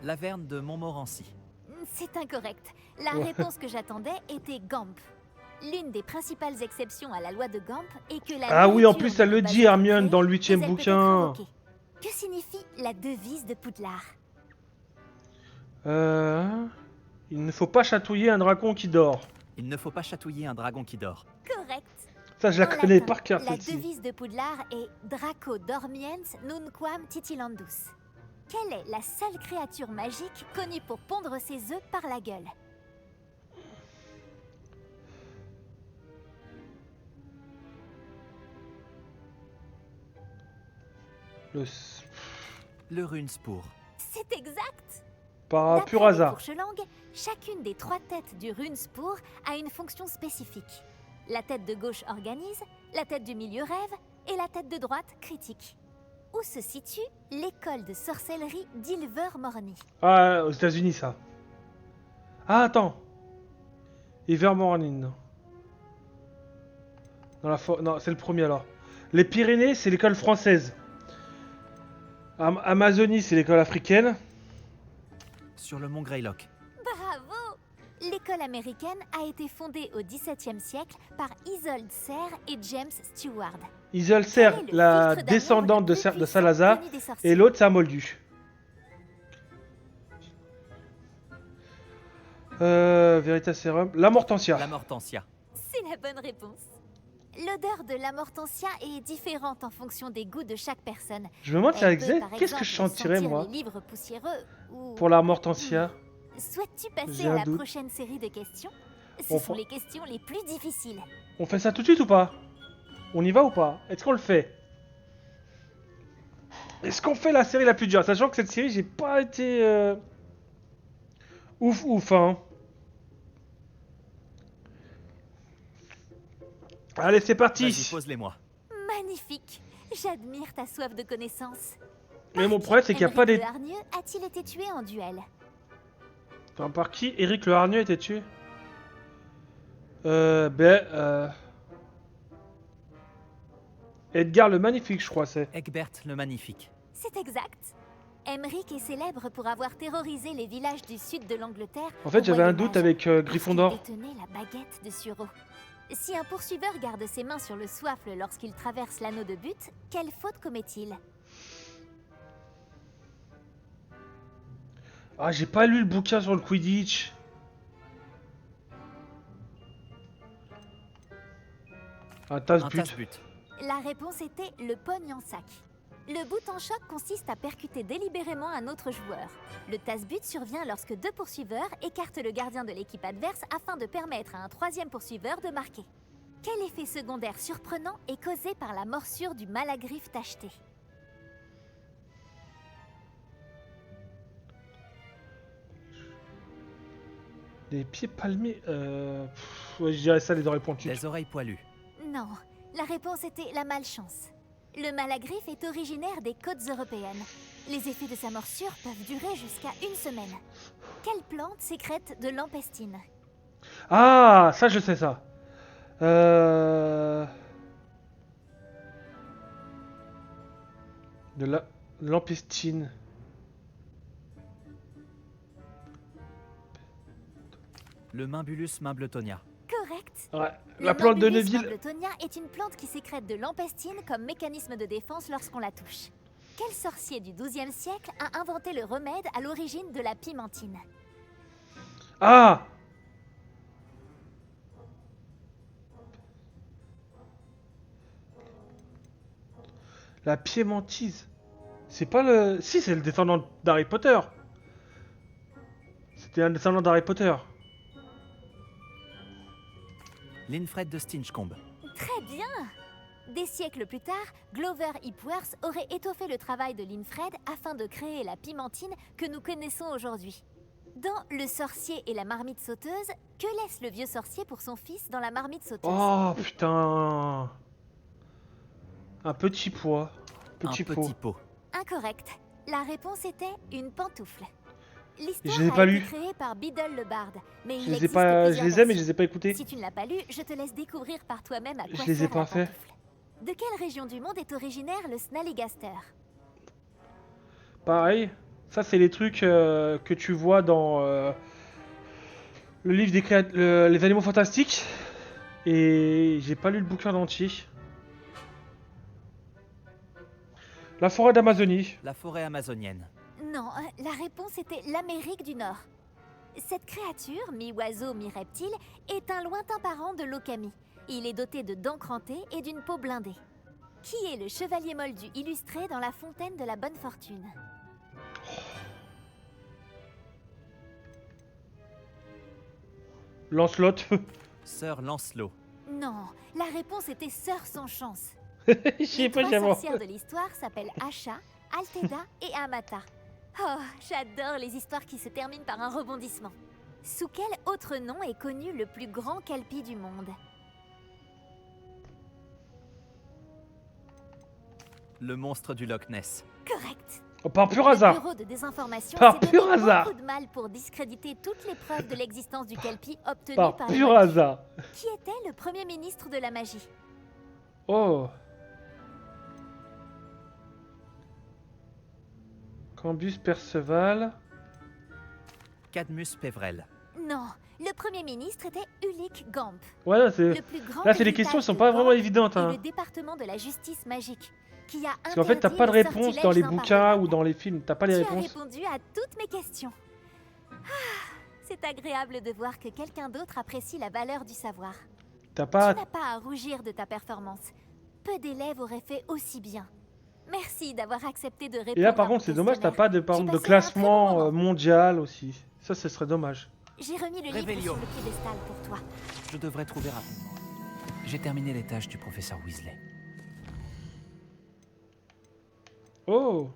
Laverne de Montmorency. C'est incorrect. La Ouais. réponse que j'attendais était Gamp. L'une des principales exceptions à la loi de Gamp est que la Ah oui, en nourriture plus ne elle peut le pas dit être Hermione créée, dans le mais 8e elle peut être bouquin. invoquée. Que signifie la devise de Poudlard? Il ne faut pas chatouiller un dragon qui dort. Il ne faut pas chatouiller un dragon qui dort. Correct. Ça, je la En connais latin, par cœur, la celle-ci. devise de Poudlard est Draco dormiens nunquam titilandus. Quelle est la seule créature magique connue pour pondre ses œufs par la gueule? Le... Le runespour. C'est exact. Par D'après pur les hasard. fourches-langues, chacune des 3 têtes du runespour a une fonction spécifique. La tête de gauche organise, la tête du milieu rêve et la tête de droite critique. Où se situe l'école de sorcellerie d'Ilvermorny? Ah, aux États-Unis, ça. Ah, attends. Ilvermorny, non. Non, c'est le premier alors. Les Pyrénées, c'est l'école française. Amazonie, c'est l'école africaine. Sur le mont Greylock. Bravo! L'école américaine a été fondée au XVIIe siècle par Isolde Serre et James Stewart. Isolde Quel Serre, est le la filtre d'amour descendante le de, plus de puissant Salazar, connu des sorciers? et l'autre c'est un moldu. Veritas Serum. La Mortensia. La Mortensia. C'est la bonne réponse. L'odeur de la Mortensia est différente en fonction des goûts de chaque personne. Je me demande si Elle avec peut, Z, par qu'est-ce que je exemple, sentirais sentir moi les livres poussiéreux ou... pour la Mortensia? Souhaites-tu passer J'ai à un la doute. prochaine série de questions? Ce On sont fa- les questions les plus difficiles. On fait ça tout de suite ou pas? On y va ou pas? Est-ce qu'on le fait? Est-ce qu'on fait la série la plus dure? Sachant que cette série, j'ai pas été ouf hein. Allez, c'est Vas-y, parti. pose-les-moi. Magnifique. J'admire ta soif de connaissance. Mais mon problème, c'est qu'il n'y a pas des... Le hargneux a-t-il été tué en duel? Attends, par qui Éric le Hargneux était tué? Edgar le Magnifique, je crois, c'est. Egbert le Magnifique. C'est exact. Aemeric est célèbre pour avoir terrorisé les villages du sud de l'Angleterre. En fait, au j'avais un Moyen doute Âge, avec parce Gryffondor. qu'il détenait la baguette de Sureau. Si un poursuiveur garde ses mains sur le soifle lorsqu'il traverse l'anneau de but, quelle faute commet-il? Ah, j'ai pas lu le bouquin sur le Quidditch. Un Un tasse-but. tasse-but. La réponse était le pogne en sac. Le bout en choc consiste à percuter délibérément un autre joueur. Le tasse-but survient lorsque deux poursuiveurs écartent le gardien de l'équipe adverse afin de permettre à un troisième poursuiveur de marquer. Quel effet secondaire surprenant est causé par la morsure du malagriffe tacheté? Des pieds palmés. Ouais, je dirais ça, les oreilles pointues. Les oreilles poilues. Non, la réponse était la malchance. Le malagriffe est originaire des côtes européennes. Les effets de sa morsure peuvent durer jusqu'à une semaine. Quelle plante sécrète de l'empestine? Ah, ça, je sais ça. De la... L'empestine. Le Mimbulus Mimbletonia. Correct. Ouais, Le la plante de Mambulus Neville. Mimbletonia est une plante qui sécrète de l'empestine comme mécanisme de défense lorsqu'on la touche. Quel sorcier du XIIe siècle a inventé le remède à l'origine de la pimentine? Ah! La piémontise. C'est pas le... Si, c'est le descendant d'Harry Potter. C'était un descendant d'Harry Potter. Linfred de Stinchcombe. Très bien. Des siècles plus tard, Glover Hipworth aurait étoffé le travail de Linfred afin de créer la pimentine que nous connaissons aujourd'hui. Dans Le sorcier et la marmite sauteuse, que laisse le vieux sorcier pour son fils dans la marmite sauteuse? Oh, putain. Un petit pois. Un Petit pot. petit pot. Incorrect. La réponse était une pantoufle. Je L'histoire les ai a pas été lus. créée par Biddle le Bard, mais il Je les ai existe pas... Je plusieurs les ai, mais je versions. les ai pas écoutés. Si tu ne l'as pas lu, je te laisse découvrir par toi-même à quoi Je les ai sert pas la fait. pantoufle. De quelle région du monde est originaire le Snallygaster? Pareil. Ça, c'est les trucs que tu vois dans le livre des les animaux fantastiques. Et j'ai pas lu le bouquin entier. La forêt d'Amazonie. La forêt amazonienne. Non, la réponse était l'Amérique du Nord. Cette créature, mi-oiseau, mi-reptile, est un lointain parent de l'Okami. Il est doté de dents crantées et d'une peau blindée. Qui est le chevalier moldu illustré dans la fontaine de la bonne fortune? Lancelot. Sœur Lancelot. Non, la réponse était Sœur sans chance. Je Les sais pas, trois j'avoue. sorcières de l'histoire s'appellent Asha, Alteda et Amata. Oh, j'adore les histoires qui se terminent par un rebondissement. Sous quel autre nom est connu le plus grand kelpie du monde? Le monstre du Loch Ness. Correct. Oh, par pur Le hasard. bureau de désinformation Par s'est pur donné hasard. beaucoup de mal pour discréditer toutes les preuves de l'existence du kelpie obtenues Par par les pur moldus. hasard. Qui était le premier ministre de la magie? Oh. Cambus Perceval. Cadmus Pévrel. Non, le Premier ministre était Ulick Gamp. Ouais, là, c'est Le plus grand là, c'est les héritage questions, elles sont de pas vraiment Gamp évidentes. est Hein. le département de la justice magique, qui a Parce qu'en fait, t'as interdit pas de le réponse dans sortilège les bouquins impardonnable. ou dans les films. T'as pas les Tu as réponses. répondu à toutes mes questions. C'est agréable de voir que quelqu'un d'autre apprécie la valeur du savoir. T'as Tu pas. n'as pas à rougir de ta performance. Peu d'élèves auraient fait aussi bien. Merci d'avoir accepté de répondre. Et là, par à mon contre, c'est dommage, t'as questionnaire. pas de, par J'ai exemple, de passé un très bon classement moment. mondial aussi. Ça, ce serait dommage. J'ai remis le livre Réveillon. sur le piédestal pour toi. Je devrais trouver rapidement. J'ai terminé les tâches du professeur Weasley. Oh!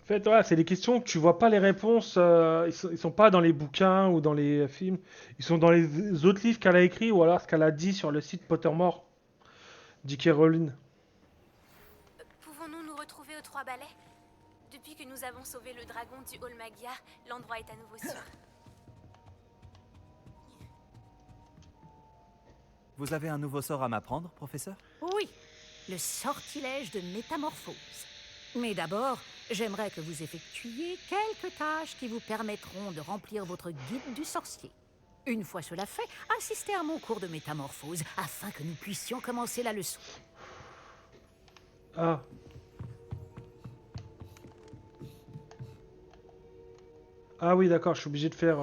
En fait, voilà, c'est des questions que tu vois pas les réponses. Ils sont pas dans les bouquins ou dans les films. Ils sont dans les autres livres qu'elle a écrits ou alors ce qu'elle a dit sur le site Pottermore. J.K. Rowling. Pouvons-nous nous retrouver aux Trois Balais? Depuis que nous avons sauvé le dragon du Hall Magia, l'endroit est à nouveau sûr. Vous avez un nouveau sort à m'apprendre, professeur? Oui, le sortilège de métamorphose. Mais d'abord, j'aimerais que vous effectuiez quelques tâches qui vous permettront de remplir votre guide du sorcier. Une fois cela fait, assistez à mon cours de métamorphose afin que nous puissions commencer la leçon. Ah. Ah oui, d'accord, je suis obligé de faire...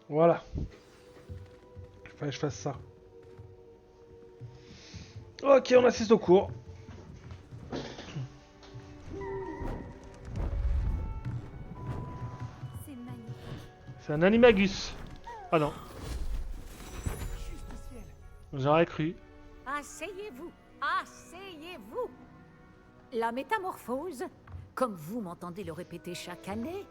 Voilà. Il fallait que je fasse ça. Ok, on assiste au cours. C'est magnifique. C'est un animagus. Ah non. J'aurais cru. Asseyez-vous, asseyez-vous. La métamorphose, comme vous m'entendez le répéter chaque année,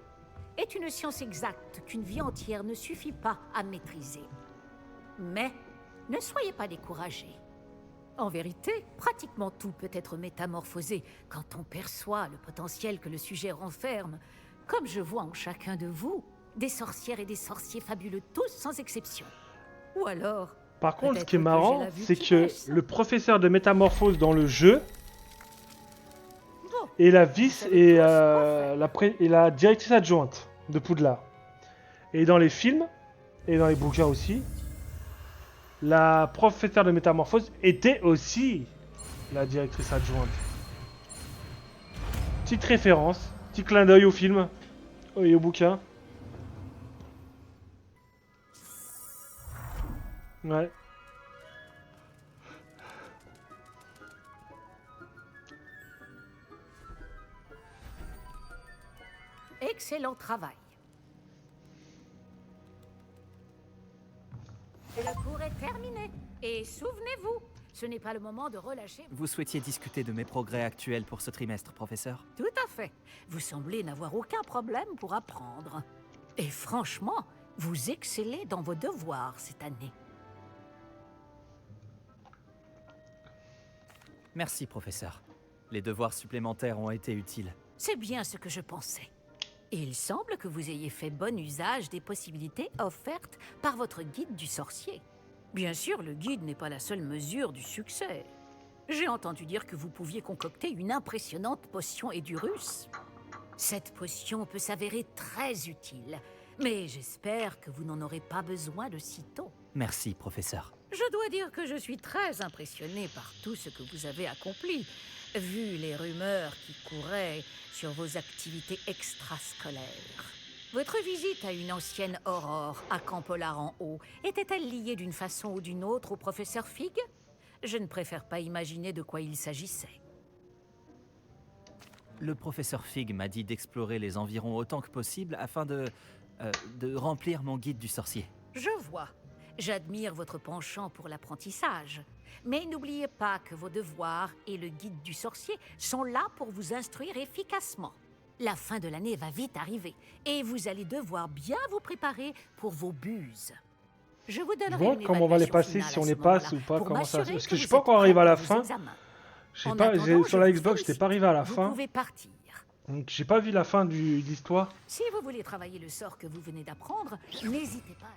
est une science exacte qu'une vie entière ne suffit pas à maîtriser. Mais ne soyez pas découragés. En vérité, pratiquement tout peut être métamorphosé quand on perçoit le potentiel que le sujet renferme, comme je vois en chacun de vous, des sorcières et des sorciers fabuleux, tous sans exception. Ou alors... Par contre, ce peut-être qui est que marrant, j'ai la vue c'est qui que baisse. le professeur de métamorphose dans le jeu Oh, est la vice savez et, tous quoi faire. et la directrice adjointe de Poudlard. Et dans les films, et dans les bouquins aussi, la professeure de métamorphose était aussi la directrice adjointe. Petite référence, petit clin d'œil au film et au bouquin. Ouais. Excellent travail. Le cours est terminé. Et souvenez-vous, ce n'est pas le moment de relâcher. Vous souhaitiez discuter de mes progrès actuels pour ce trimestre, professeur? Tout à fait. Vous semblez n'avoir aucun problème pour apprendre. Et franchement, vous excellez dans vos devoirs cette année. Merci, professeur. Les devoirs supplémentaires ont été utiles. C'est bien ce que je pensais. Et il semble que vous ayez fait bon usage des possibilités offertes par votre guide du sorcier. Bien sûr, le guide n'est pas la seule mesure du succès. J'ai entendu dire que vous pouviez concocter une impressionnante potion Edurus. Cette potion peut s'avérer très utile, mais j'espère que vous n'en aurez pas besoin de sitôt. Merci, professeur. Je dois dire que je suis très impressionné par tout ce que vous avez accompli, vu les rumeurs qui couraient sur vos activités extrascolaires. Votre visite à une ancienne aurore à Campolar en haut était-elle liée d'une façon ou d'une autre au professeur Fig? Je ne préfère pas imaginer de quoi il s'agissait. Le professeur Fig m'a dit d'explorer les environs autant que possible afin de remplir mon guide du sorcier. Je vois. J'admire votre penchant pour l'apprentissage. Mais n'oubliez pas que vos devoirs et le guide du sorcier sont là pour vous instruire efficacement. La fin de l'année va vite arriver et vous allez devoir bien vous préparer pour vos buses. Je vous donnerai Bon, une comment on va les évaluation passer, finale si à on ce les passe moment-là ou pas, pour comment ça... m'assurer Parce que je vous suis pas êtes encore prêts arrivé à la pour vos fin. examens. J'ai En pas, attendant, sur je la vous Xbox, j'étais félicite. pas arrivé à la Vous fin. pouvez partir. Donc j'ai pas vu la fin de l'histoire. Si vous voulez travailler le sort que vous venez d'apprendre, n'hésitez pas à...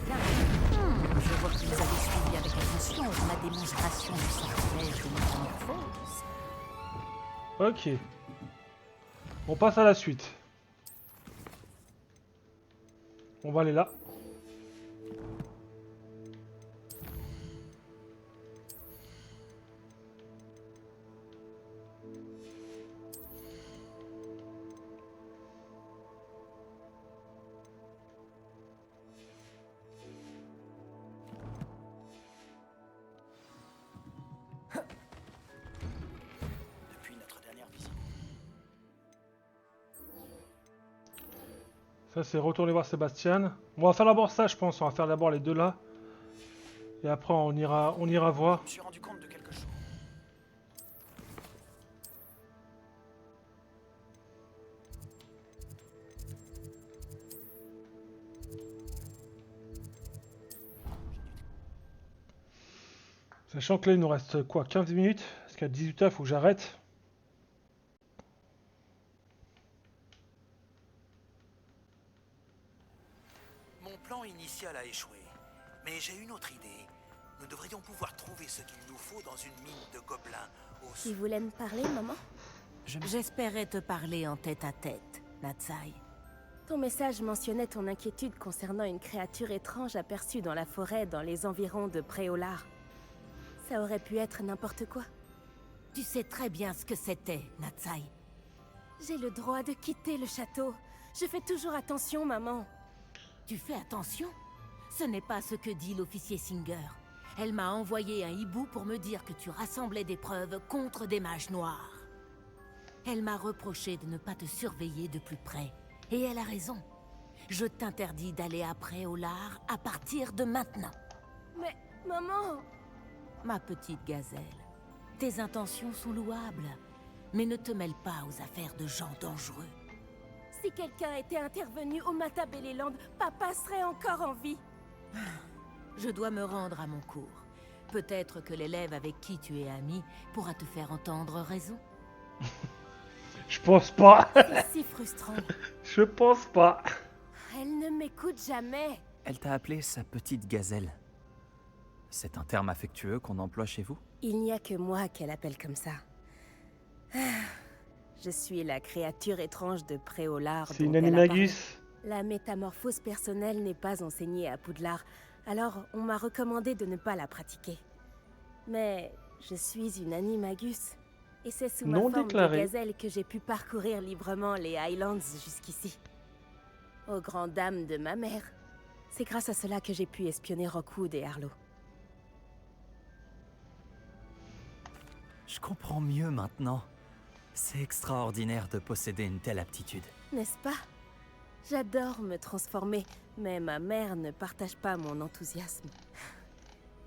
Mannequin. Je vois que vous avez suivi avec attention ma démonstration du sortilège de métamorphose. Ok. On passe à la suite. On va aller là. Depuis notre dernière visite. Ça c'est retourner voir Sébastien. Bon, on va faire d'abord ça, je pense. On va faire d'abord les deux là. Et après on ira voir. Je me suis rendu compte de quelque chose. Sachant que là il nous reste quoi, 15 minutes. Parce qu'à 18h il faut que j'arrête. Mon plan initial a échoué, mais j'ai une autre idée. Nous devrions pouvoir trouver ce qu'il nous faut dans une mine de gobelins au Tu voulais me parler, maman? J'espérais te parler en tête-à-tête, Natsai. Ton message mentionnait ton inquiétude concernant une créature étrange aperçue dans la forêt dans les environs de Préolard. Ça aurait pu être n'importe quoi. Tu sais très bien ce que c'était, Natsai. J'ai le droit de quitter le château. Je fais toujours attention, maman. Tu fais attention? Ce n'est pas ce que dit l'officier Singer. Elle m'a envoyé un hibou pour me dire que tu rassemblais des preuves contre des mages noirs. Elle m'a reproché de ne pas te surveiller de plus près. Et elle a raison. Je t'interdis d'aller après Olar à partir de maintenant. Mais, maman... Ma petite gazelle, tes intentions sont louables, mais ne te mêle pas aux affaires de gens dangereux. Si quelqu'un était intervenu au Matabeleland, papa serait encore en vie. Je dois me rendre à mon cours. Peut-être que l'élève avec qui tu es ami pourra te faire entendre raison. Je pense pas. C'est si frustrant. Je pense pas. Elle ne m'écoute jamais. Elle t'a appelé sa petite gazelle. C'est un terme affectueux qu'on emploie chez vous? Il n'y a que moi qu'elle appelle comme ça. Je suis la créature étrange de Préolard. C'est une dont elle animagus. apparaît. La métamorphose personnelle n'est pas enseignée à Poudlard, alors on m'a recommandé de ne pas la pratiquer. Mais je suis une animagus, et c'est sous ma Non forme déclarée. de gazelle que j'ai pu parcourir librement les Highlands jusqu'ici. Aux grandes dames de ma mère. C'est grâce à cela que j'ai pu espionner Rockwood et Harlow. Je comprends mieux maintenant. C'est extraordinaire de posséder une telle aptitude. N'est-ce pas? J'adore me transformer, mais ma mère ne partage pas mon enthousiasme.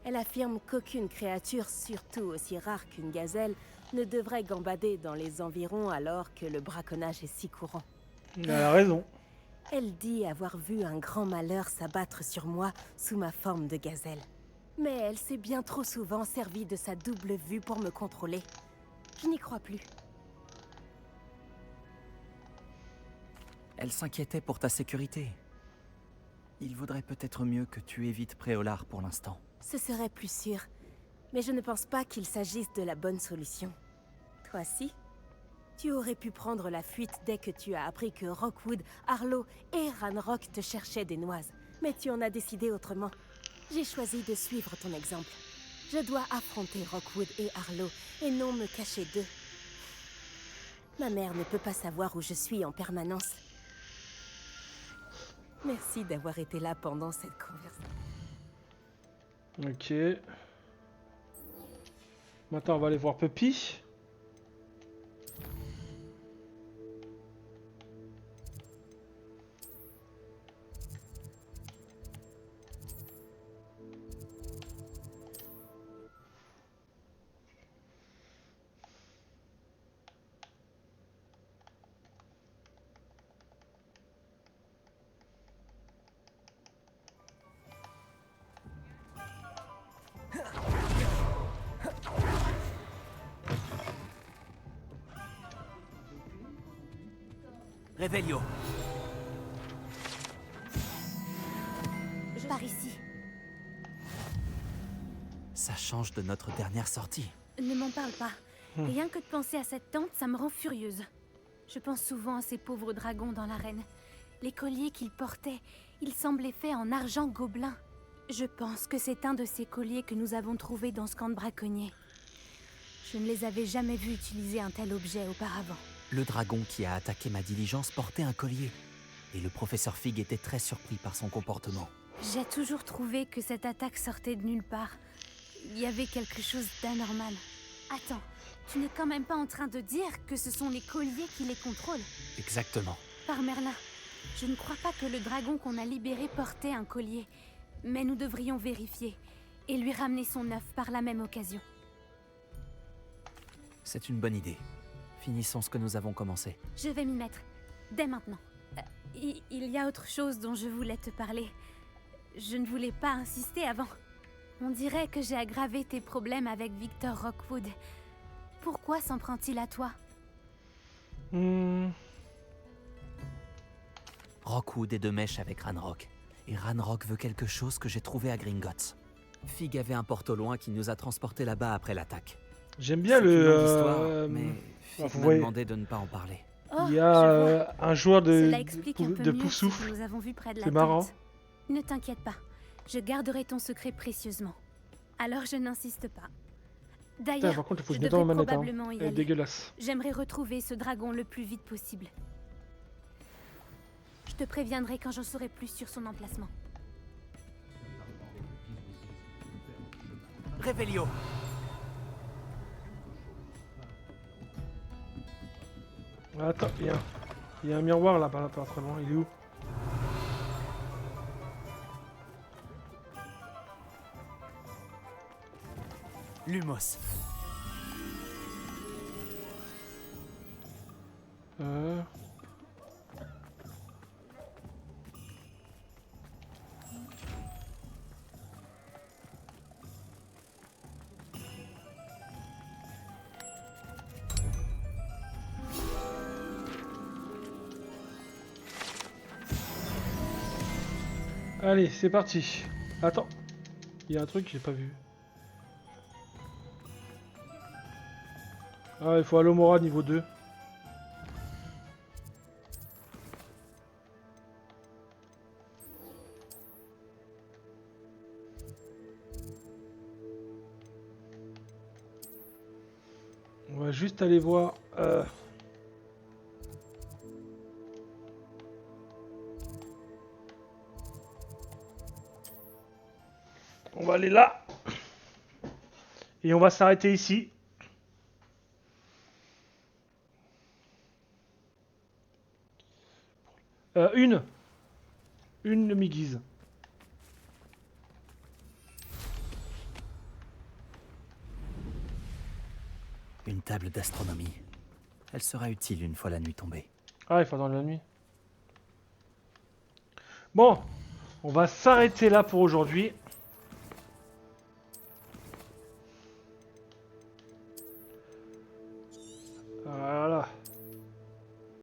Elle affirme qu'aucune créature, surtout aussi rare qu'une gazelle, ne devrait gambader dans les environs alors que le braconnage est si courant. Elle a raison. Elle dit avoir vu un grand malheur s'abattre sur moi sous ma forme de gazelle. Mais elle s'est bien trop souvent servie de sa double vue pour me contrôler. Je n'y crois plus. Elle s'inquiétait pour ta sécurité. Il vaudrait peut-être mieux que tu évites Préolard pour l'instant. Ce serait plus sûr. Mais je ne pense pas qu'il s'agisse de la bonne solution. Toi si? Tu aurais pu prendre la fuite dès que tu as appris que Rockwood, Harlow et Ranrock te cherchaient des noises. Mais tu en as décidé autrement. J'ai choisi de suivre ton exemple. Je dois affronter Rockwood et Harlow, et non me cacher d'eux. Ma mère ne peut pas savoir où je suis en permanence. Merci d'avoir été là pendant cette conversation. Ok. Maintenant on va aller voir Puppy. Revelio. Par ici. Ça change de notre dernière sortie. Ne m'en parle pas. Rien que de penser à cette tente, ça me rend furieuse. Je pense souvent à ces pauvres dragons dans l'arène. Les colliers qu'ils portaient, ils semblaient faits en argent gobelin. Je pense que c'est un de ces colliers que nous avons trouvé dans ce camp de braconniers. Je ne les avais jamais vus utiliser un tel objet auparavant. Le dragon qui a attaqué ma diligence portait un collier. Et le professeur Fig était très surpris par son comportement. J'ai toujours trouvé que cette attaque sortait de nulle part. Il y avait quelque chose d'anormal. Attends, tu n'es quand même pas en train de dire que ce sont les colliers qui les contrôlent? Exactement. Par Merlin, je ne crois pas que le dragon qu'on a libéré portait un collier. Mais nous devrions vérifier et lui ramener son œuf par la même occasion. C'est une bonne idée. Finissons ce que nous avons commencé. Je vais m'y mettre, dès maintenant. Il y a autre chose dont je voulais te parler. Je ne voulais pas insister avant. On dirait que j'ai aggravé tes problèmes avec Victor Rockwood. Pourquoi s'en prend-il à toi? Rockwood est de mèche avec Ranrock. Et Ranrock veut quelque chose que j'ai trouvé à Gringotts. Fig avait un porte au loin qui nous a transportés là-bas après l'attaque. J'aime bien C'est une longue le... histoire, mais Fig m'a demandé de ne pas en parler. Il y a un joueur Cela explique un peu de mieux Poussouf. ce que nous avons vu près de la C'est marrant. tente. Ne t'inquiète pas, je garderai ton secret précieusement. Alors je n'insiste pas. Putain, D'ailleurs, par contre, il faut je que je mette dans devrais ma manette. probablement y Elle est aller. dégueulasse. J'aimerais retrouver ce dragon le plus vite possible. Je te préviendrai quand j'en saurai plus sur son emplacement. Revelio. Attends, il y a un miroir là, pas très loin. Il est où? Lumos. Allez, c'est parti. Attends, il y a un truc que j'ai pas vu. Ah, il faut Alomora niveau 2. On va juste aller voir... On va aller là. Et on va s'arrêter ici. Une mi-guise. Une table d'astronomie. Elle sera utile une fois la nuit tombée. Ah, il faut attendre la nuit. Bon, on va s'arrêter là pour aujourd'hui.